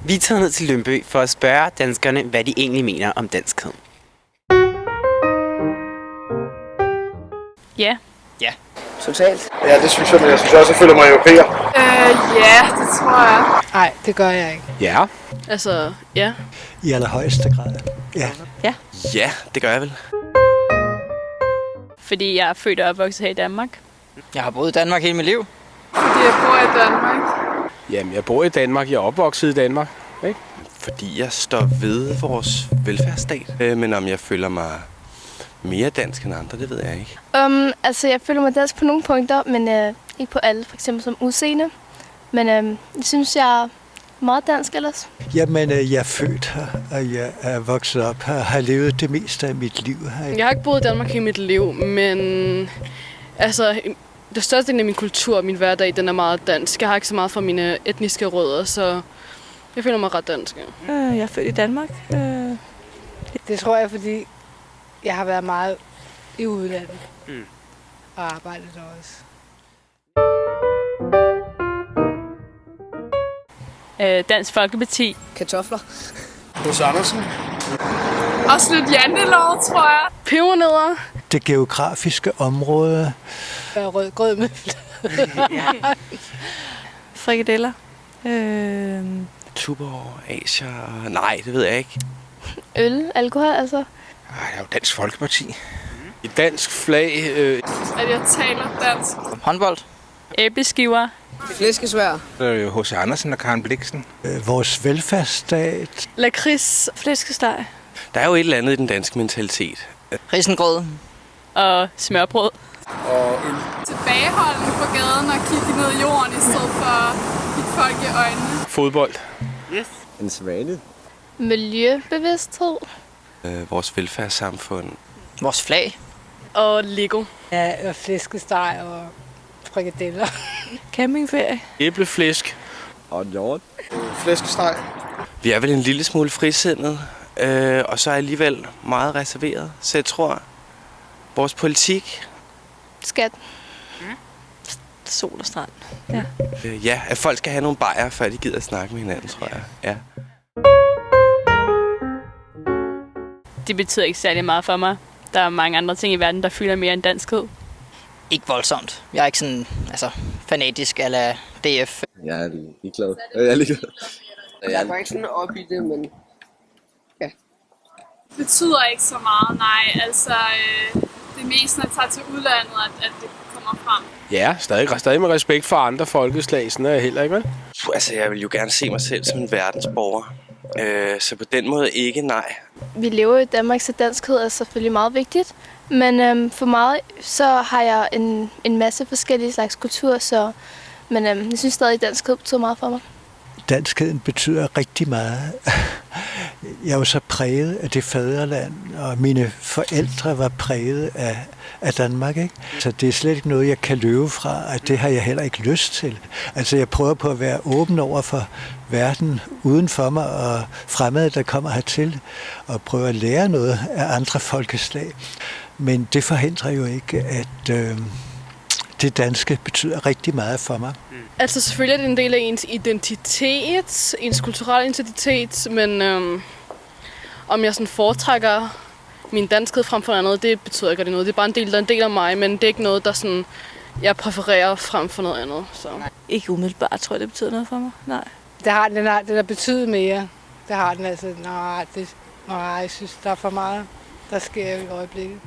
Vi er taget ned til Lyngby for at spørge danskerne, hvad de egentlig mener om danskhed. Ja. Ja. Totalt. Ja, det synes jeg, men jeg synes også, jeg føler mig europæer. Ja, det tror jeg. Nej, det gør jeg ikke. Ja. Altså, ja. I allerhøjeste grad. Ja. Ja, det gør jeg vel. Fordi jeg er født og opvokset her i Danmark. Jeg har boet i Danmark hele mit liv. Fordi jeg bor i Danmark. Jamen, jeg bor i Danmark. Jeg er opvokset i Danmark. Ikke? Fordi jeg står ved vores velfærdsstat. Men om jeg føler mig mere dansk end andre, det ved jeg ikke. Altså, jeg føler mig dansk på nogle punkter, men ikke på alle. For eksempel som udseende. Men jeg synes, jeg er meget dansk ellers. Jamen, jeg er født her, og jeg er vokset op her, har levet det meste af mit liv her. Jeg har ikke boet i Danmark hele mit liv, men altså, det største del af min kultur og min hverdag, den er meget dansk. Jeg har ikke så meget fra mine etniske rødder, så jeg føler mig ret dansk. Ja. Jeg er født i Danmark. Det tror jeg, fordi jeg har været meget i udlandet. Og arbejdet der også. Dansk Folkeparti. Kartofler. Hos Andersen. Også lidt jantelov, tror jeg. Pebernødder. Det geografiske område. Rødgrød med Frikadeller. Tuborg, Asia... Nej, det ved jeg ikke. Øl, alkohol, altså. Ej, det er jo Dansk Folkeparti. Et dansk flag. At jeg taler dansk. Håndbold. Æbleskiver. Flæskesvær. Det er jo H.C. Andersen og Karen Blixen. Vores velfærdsstat. Lakrids. Flæskesteg. Der er jo et eller andet i den danske mentalitet. Risengrød. Og smørbrød. Og øl. Tilbageholdende på gaden og kigge ned i jorden i stedet for at kigge folk i øjnene. Fodbold. Yes. En svane. Miljøbevidsthed. Vores velfærdssamfund. Vores flag. Og Lego. Ja, og flæskesteg og frikadeller. Campingferie. Æbleflæsk. Og hjort. Flæskesteg. Vi er vel en lille smule frisindet, og så alligevel meget reserveret. Så jeg tror, vores politik, Skat. Sol og strand. ja, at folk skal have nogle bajer, før de gider at snakke med hinanden, tror jeg. Ja. Det betyder ikke særlig meget for mig. Der er mange andre ting i verden, der fylder mere end danskhed. Ikke voldsomt. Jeg er ikke sådan, fanatisk eller DF. Jeg er ligeglad. Jeg er ligeglad. Jeg går ikke sådan op i det, men Det betyder ikke så meget, nej. Altså, det er mest, når jeg tager til udlandet, at det kommer frem. Ja, stadig med respekt for andre folkeslag. Sådan er jeg heller ikke, vel? Altså, jeg vil jo gerne se mig selv som en verdensborger. Så på den måde ikke, nej. Vi lever i Danmark, så danskhed er selvfølgelig meget vigtigt. Men for mig, så har jeg en masse forskellige slags kultur, men jeg synes stadig, at danskhed betyder meget for mig. Danskheden betyder rigtig meget. Jeg er jo så præget af det fædreland, og mine forældre var præget af Danmark, ikke? Så det er slet ikke noget, jeg kan løbe fra, og det har jeg heller ikke lyst til. Altså, jeg prøver på at være åben over for verden uden for mig, og fremmede, der kommer hertil, og prøver at lære noget af andre folkeslag. Men det forhindrer jo ikke, at det danske betyder rigtig meget for mig. Altså selvfølgelig er det en del af ens identitet, ens kulturelle identitet, men om jeg sådan foretrækker min danskhed frem for noget, det betyder ikke rigtig noget. Det er bare der er en del af mig, men det er ikke noget, der sådan, jeg præfererer frem for noget andet. Så. Ikke umiddelbart, tror jeg, det betyder noget for mig. Nej. det har den der betydet mere. Det har den altså. Nej, jeg synes, der er for meget, der sker i øjeblikket.